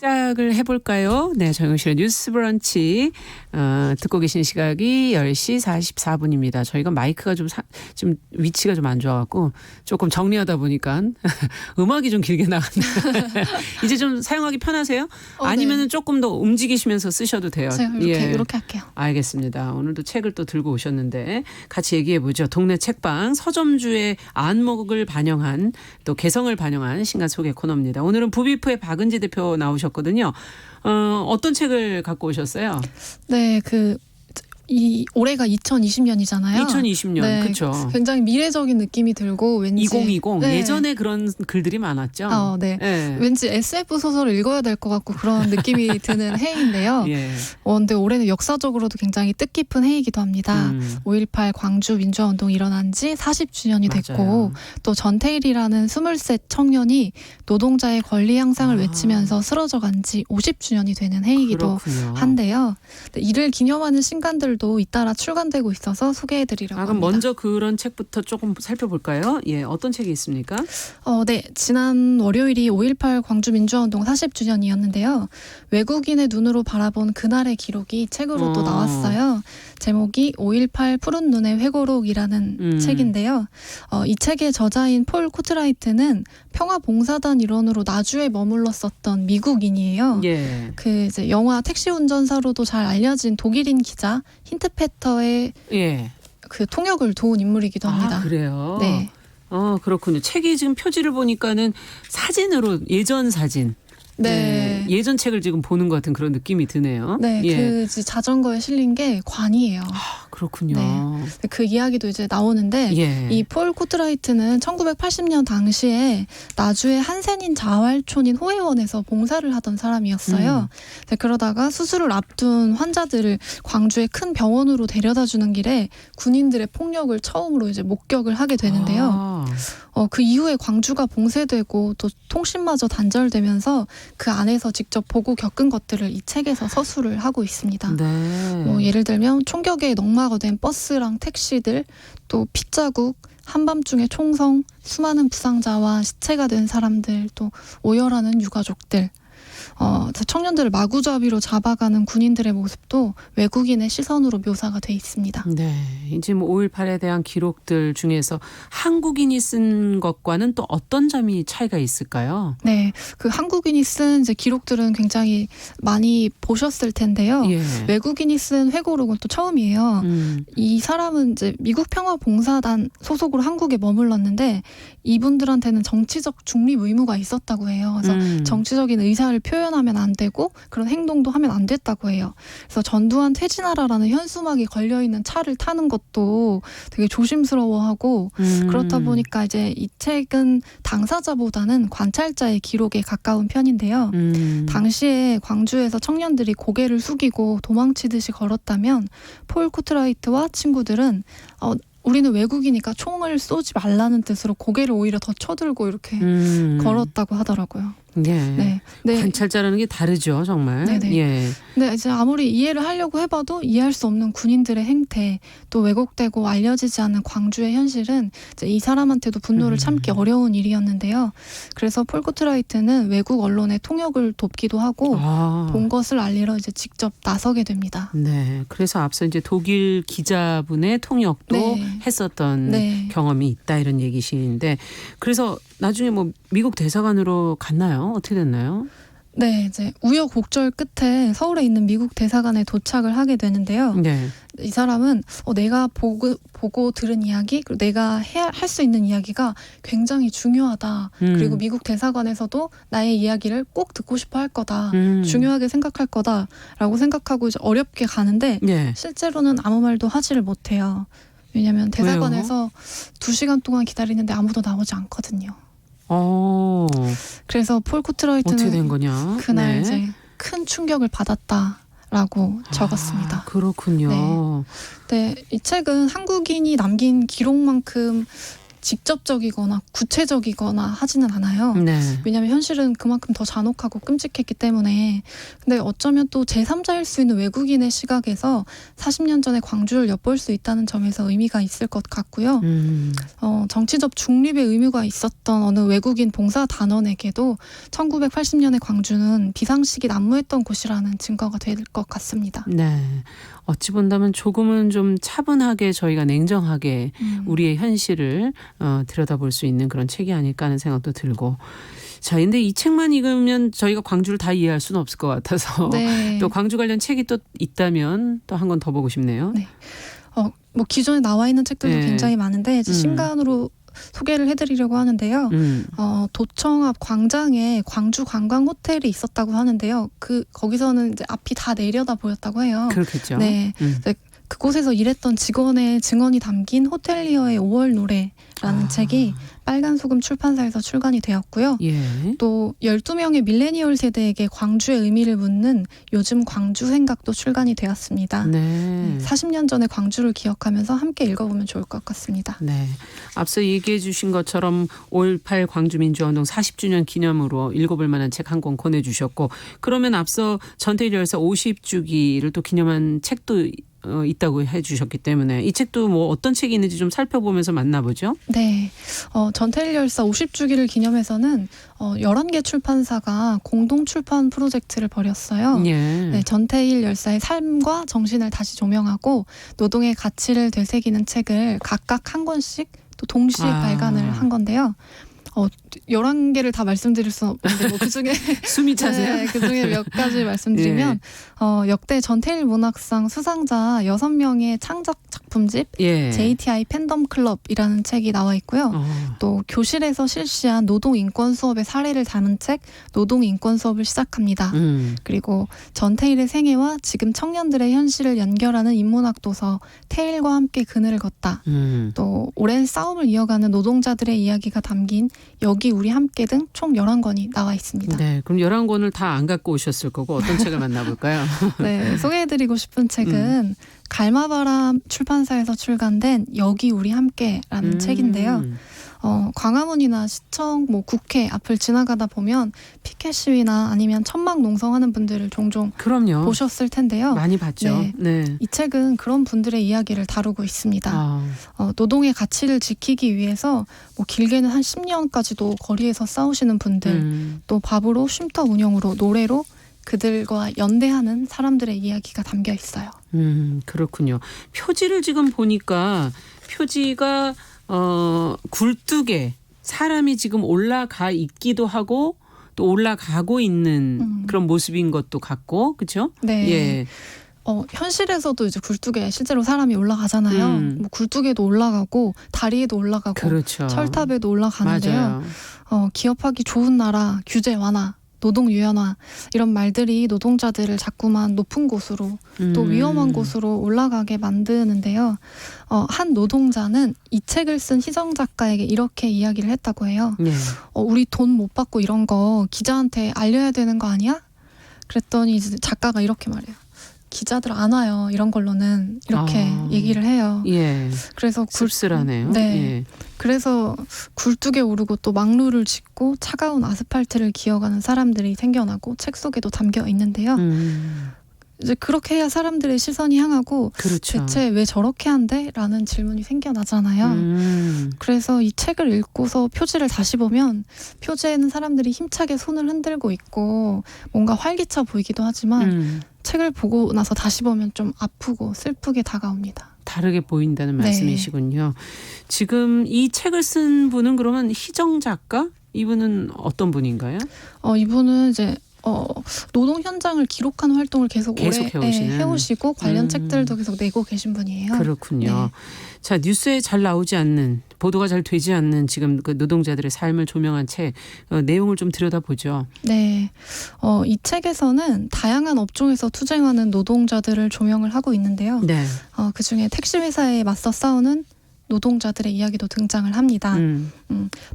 시작을 해볼까요? 네, 정영실의 뉴스 브런치 듣고 계신 시각이 10시 44분입니다. 저희가 마이크가 지금 위치가 좀 안 좋아갖고 조금 정리하다 보니까 음악이 좀 길게 나갔네요. 이제 좀 사용하기 편하세요? 아니면은 네. 조금 더 움직이시면서 쓰셔도 돼요. 제가 이렇게 할게요. 알겠습니다. 오늘도 책을 또 들고 오셨는데 같이 얘기해보죠. 동네 책방 서점주의 안목을 반영한 또 개성을 반영한 신간 소개 코너입니다. 오늘은 부비프의 박은지 대표 나오셨거든요. 어떤 책을 갖고 오셨어요? 네, 올해가 2020년이잖아요. 2020년, 네, 그렇죠. 굉장히 미래적인 느낌이 들고 왠지 2020 네. 예전에 그런 글들이 많았죠. 네. 네. 왠지 SF 소설을 읽어야 될 것 같고 그런 느낌이 드는 해인데요. 예. 근데 올해는 역사적으로도 굉장히 뜻깊은 해이기도 합니다. 5.18 광주 민주화운동이 일어난 지 40주년이 됐고 맞아요. 또 전태일이라는 23 청년이 노동자의 권리 향상을 외치면서 쓰러져간 지 50주년이 되는 해이기도 그렇군요. 한데요. 이를 기념하는 신간들도 잇따라 출간되고 있어서 소개해드리려고 그럼 합니다. 먼저 그런 책부터 조금 살펴볼까요? 예, 어떤 책이 있습니까? 네. 지난 월요일이 5.18 광주 민주화운동 40주년이었는데요. 외국인의 눈으로 바라본 그날의 기록이 책으로 또 나왔어요. 제목이 5.18 푸른 눈의 회고록이라는 책인데요. 이 책의 저자인 폴 코트라이트는 평화봉사단 일원으로 나주에 머물렀었던 미국인이에요. 예. 이제 영화 택시 운전사로도 잘 알려진 독일인 기자 힌트페터의 예. 그 통역을 도운 인물이기도 합니다. 아, 그래요? 네. 그렇군요. 책이 지금 표지를 보니까는 사진으로 예전 사진. 네. 예전 책을 지금 보는 것 같은 그런 느낌이 드네요. 네, 예. 자전거에 실린 게 관이에요. 그렇군요. 네. 그 이야기도 이제 나오는데 예. 이 폴 코트라이트는 1980년 당시에 나주의 한센인 자활촌인 호혜원에서 봉사를 하던 사람이었어요. 네, 그러다가 수술을 앞둔 환자들을 광주의 큰 병원으로 데려다주는 길에 군인들의 폭력을 처음으로 이제 목격을 하게 되는데요. 그 이후에 광주가 봉쇄되고 또 통신마저 단절되면서 그 안에서 직접 보고 겪은 것들을 이 책에서 서술을 하고 있습니다. 네. 예를 들면 총격에 농마가 된 버스랑 택시들, 또 핏자국, 한밤중에 총성, 수많은 부상자와 시체가 된 사람들, 또 오열하는 유가족들, 청년들을 마구잡이로 잡아가는 군인들의 모습도 외국인의 시선으로 묘사가 돼 있습니다. 네, 이제 5.18에 대한 기록들 중에서 한국인이 쓴 것과는 또 어떤 점이 차이가 있을까요? 네, 그 한국인이 쓴 이제 기록들은 굉장히 많이 보셨을 텐데요. 예. 외국인이 쓴 회고록은 또 처음이에요. 이 사람은 이제 미국 평화봉사단 소속으로 한국에 머물렀는데 이분들한테는 정치적 중립 의무가 있었다고 해요. 그래서 정치적인 의사를 표현하면 안 되고 그런 행동도 하면 안 됐다고 해요. 그래서 전두환 퇴진하라라는 현수막이 걸려있는 차를 타는 것도 되게 조심스러워하고 그렇다 보니까 이제 이 책은 당사자보다는 관찰자의 기록에 가까운 편인데요. 당시에 광주에서 청년들이 고개를 숙이고 도망치듯이 걸었다면 폴 코트라이트와 친구들은 우리는 외국이니까 총을 쏘지 말라는 뜻으로 고개를 오히려 더 쳐들고 이렇게 걸었다고 하더라고요. 네. 네. 관찰자라는 게 다르죠, 정말. 네네. 예. 네, 이제 아무리 이해를 하려고 해봐도 이해할 수 없는 군인들의 행태, 또 왜곡되고 알려지지 않는 광주의 현실은 이제 이 사람한테도 분노를 참기 어려운 일이었는데요. 그래서 폴 코트라이트는 외국 언론의 통역을 돕기도 하고 본 것을 알리러 이제 직접 나서게 됩니다. 네, 그래서 앞서 이제 독일 기자분의 통역도 했었던 경험이 있다 이런 얘기신데, 그래서 나중에 미국 대사관으로 갔나요? 어떻게 됐나요? 네, 이제 우여곡절 끝에 서울에 있는 미국 대사관에 도착을 하게 되는데요. 네. 이 사람은 내가 보고 들은 이야기, 그리고 내가 할 수 있는 이야기가 굉장히 중요하다. 그리고 미국 대사관에서도 나의 이야기를 꼭 듣고 싶어 할 거다. 중요하게 생각할 거다라고 생각하고 이제 어렵게 가는데 실제로는 아무 말도 하지를 못해요. 왜냐하면 대사관에서 2시간 동안 기다리는데 아무도 나오지 않거든요. 그래서 폴 코트라이트는 어떻게 된 거냐? 그날 이제 큰 충격을 받았다라고 적었습니다. 그렇군요. 네, 이 책은 한국인이 남긴 기록만큼 직접적이거나 구체적이거나 하지는 않아요. 네. 왜냐하면 현실은 그만큼 더 잔혹하고 끔찍했기 때문에. 근데 어쩌면 또 제3자일 수 있는 외국인의 시각에서 40년 전에 광주를 엿볼 수 있다는 점에서 의미가 있을 것 같고요. 정치적 중립의 의무가 있었던 어느 외국인 봉사단원에게도 1980년의 광주는 비상식이 난무했던 곳이라는 증거가 될 것 같습니다. 네. 어찌 본다면 조금은 좀 차분하게 저희가 냉정하게 우리의 현실을 들여다볼 수 있는 그런 책이 아닐까 하는 생각도 들고. 자, 근데 이 책만 읽으면 저희가 광주를 다 이해할 수는 없을 것 같아서 네. 또 광주 관련 책이 또 있다면 또 한 권 더 보고 싶네요. 네. 뭐 기존에 나와 있는 책들도 네. 굉장히 많은데 이제 신간으로 소개를 해드리려고 하는데요. 도청 앞 광장에 광주 관광 호텔이 있었다고 하는데요. 거기서는 이제 앞이 다 내려다 보였다고 해요. 그렇겠죠. 네. 그곳에서 일했던 직원의 증언이 담긴 호텔리어의 5월 노래라는 책이 빨간 소금 출판사에서 출간이 되었고요. 예. 또 12명의 밀레니얼 세대에게 광주의 의미를 묻는 요즘 광주 생각도 출간이 되었습니다. 네. 40년 전에 광주를 기억하면서 함께 읽어보면 좋을 것 같습니다. 네. 앞서 얘기해 주신 것처럼 5.18 광주민주화운동 40주년 기념으로 읽어볼 만한 책 한 권 권해주셨고, 그러면 앞서 전태일 열사 50주기를 또 기념한 책도 있다고 해주셨기 때문에 이 책도 뭐 어떤 책이 있는지 좀 살펴보면서 만나보죠. 네. 전태일 열사 50주기를 기념해서는 11개 출판사가 공동 출판 프로젝트를 벌였어요. 예. 네, 전태일 열사의 삶과 정신을 다시 조명하고 노동의 가치를 되새기는 책을 각각 한 권씩 또 동시에 발간을 한 건데요. 11개를 다 말씀드릴 수는 없는데 뭐 그중에 숨이 차세요? 네, 그중에 몇 가지 말씀드리면 역대 전태일 문학상 수상자 6명의 창작 작품집 예. JTI 팬덤 클럽이라는 책이 나와 있고요. 또 교실에서 실시한 노동인권 수업의 사례를 담은 책 노동인권 수업을 시작합니다. 그리고 전태일의 생애와 지금 청년들의 현실을 연결하는 인문학 도서 태일과 함께 그늘을 걷다. 또 오랜 싸움을 이어가는 노동자들의 이야기가 담긴 여기 우리 함께 등 총 11권이 나와 있습니다. 네, 그럼 11권을 다 안 갖고 오셨을 거고 어떤 책을 만나볼까요? 네, 소개해드리고 싶은 책은 갈마바람 출판사에서 출간된 여기 우리 함께라는 책인데요. 광화문이나 시청, 국회 앞을 지나가다 보면 피켓 시위나 아니면 천막 농성하는 분들을 종종 그럼요. 보셨을 텐데요. 많이 봤죠. 네. 네. 이 책은 그런 분들의 이야기를 다루고 있습니다. 노동의 가치를 지키기 위해서 길게는 한 10년까지도 거리에서 싸우시는 분들, 또 밥으로 쉼터 운영으로 노래로 그들과 연대하는 사람들의 이야기가 담겨 있어요. 그렇군요. 표지를 지금 보니까 표지가 굴뚝에 사람이 지금 올라가 있기도 하고 또 올라가고 있는 그런 모습인 것도 같고, 그렇죠? 네. 예. 현실에서도 이제 굴뚝에 실제로 사람이 올라가잖아요. 굴뚝에도 올라가고 다리에도 올라가고 그렇죠. 철탑에도 올라가는데요. 맞아요. 기업하기 좋은 나라, 규제 완화, 노동 유연화 이런 말들이 노동자들을 자꾸만 높은 곳으로 또 위험한 곳으로 올라가게 만드는데요. 한 노동자는 이 책을 쓴 희정 작가에게 이렇게 이야기를 했다고 해요. 네. 우리 돈 못 받고 이런 거 기자한테 알려야 되는 거 아니야? 그랬더니 이제 작가가 이렇게 말해요. 기자들 안 와요. 이런 걸로는 이렇게 얘기를 해요. 예. 그래서 씁쓸하네요. 네. 예. 그래서 굴뚝에 오르고 또 막루를 짓고 차가운 아스팔트를 기어가는 사람들이 생겨나고 책 속에도 담겨 있는데요. 이제 그렇게 해야 사람들의 시선이 향하고 그렇죠. 대체 왜 저렇게 한대? 라는 질문이 생겨나잖아요. 그래서 이 책을 읽고서 표지를 다시 보면 표지에는 사람들이 힘차게 손을 흔들고 있고 뭔가 활기차 보이기도 하지만 책을 보고 나서 다시 보면 좀 아프고 슬프게 다가옵니다. 다르게 보인다는 네. 말씀이시군요. 지금 이 책을 쓴 분은 그러면 희정 작가? 이분은 어떤 분인가요? 이분은 이제 노동 현장을 기록하는 활동을 계속 오래 해오시는. 해오시고 관련 책들도 계속 내고 계신 분이에요. 그렇군요. 네. 자, 뉴스에 잘 나오지 않는, 보도가 잘 되지 않는 지금 그 노동자들의 삶을 조명한 책 내용을 좀 들여다보죠. 네, 이 책에서는 다양한 업종에서 투쟁하는 노동자들을 조명을 하고 있는데요. 네. 그중에 택시 회사에 맞서 싸우는 노동자들의 이야기도 등장을 합니다.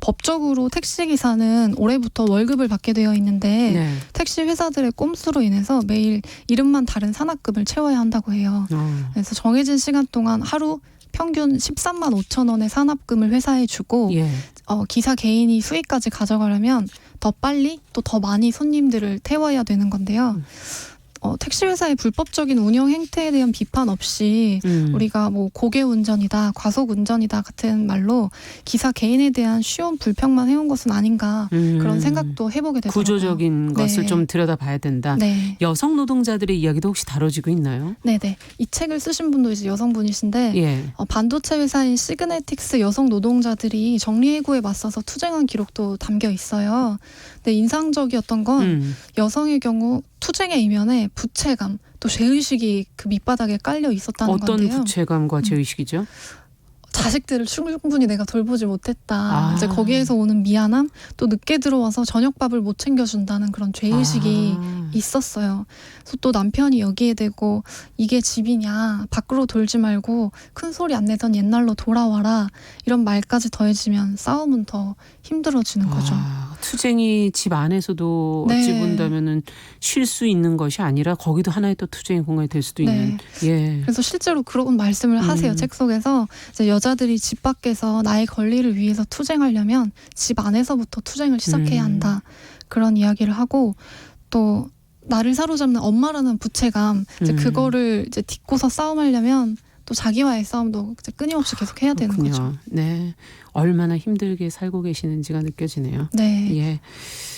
법적으로 택시기사는 올해부터 월급을 받게 되어 있는데 네. 택시 회사들의 꼼수로 인해서 매일 이름만 다른 산학급을 채워야 한다고 해요. 그래서 정해진 시간 동안 하루 평균 13만 5천 원의 산업금을 회사에 주고 예. 기사 개인이 수익까지 가져가려면 더 빨리 또 더 많이 손님들을 태워야 되는 건데요. 택시 회사의 불법적인 운영 행태에 대한 비판 없이 우리가 뭐 고개 운전이다, 과속 운전이다 같은 말로 기사 개인에 대한 쉬운 불평만 해온 것은 아닌가 그런 생각도 해보게 되더라고요. 구조적인 것을 네. 좀 들여다봐야 된다. 네. 여성 노동자들의 이야기도 혹시 다뤄지고 있나요? 네네. 이 책을 쓰신 분도 이제 여성분이신데 예. 반도체 회사인 시그네틱스 여성 노동자들이 정리해고에 맞서서 투쟁한 기록도 담겨 있어요. 근데 인상적이었던 건 여성의 경우 투쟁의 이면에 부채감 또 죄의식이 그 밑바닥에 깔려 있었다는 어떤 건데요. 부채감과 죄의식이죠? 자식들을 충분히 내가 돌보지 못했다. 아. 이제 거기에서 오는 미안함, 또 늦게 들어와서 저녁밥을 못 챙겨준다는 그런 죄의식이 있었어요. 그래서 또 남편이 여기에 대고 이게 집이냐, 밖으로 돌지 말고 큰 소리 안 내던 옛날로 돌아와라 이런 말까지 더해지면 싸움은 더 힘들어지는 거죠. 투쟁이 집 안에서도 네. 어찌 본다면은 쉴 수 있는 것이 아니라 거기도 하나의 또 투쟁의 공간이 될 수도 있는. 예. 그래서 실제로 그런 말씀을 하세요. 책 속에서 이제 여자들이 집 밖에서 나의 권리를 위해서 투쟁하려면 집 안에서부터 투쟁을 시작해야 한다. 그런 이야기를 하고 또 나를 사로잡는 엄마라는 부채감 이제 그거를 이제 딛고서 싸움하려면 또 자기와의 싸움도 이제 끊임없이 계속 해야 되는 그렇군요. 거죠. 네. 얼마나 힘들게 살고 계시는지가 느껴지네요. 네. 예.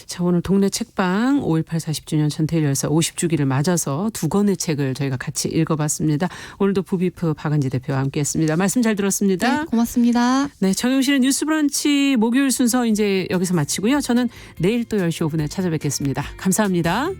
자, 오늘 동네 책방 5.18 40주년 전태일 열사 50주기를 맞아서 두 권의 책을 저희가 같이 읽어봤습니다. 오늘도 부비프 박은지 대표와 함께했습니다. 말씀 잘 들었습니다. 네, 고맙습니다. 네, 정용실의 뉴스브런치 목요일 순서 이제 여기서 마치고요. 저는 내일 또 10시 5분에 찾아뵙겠습니다. 감사합니다.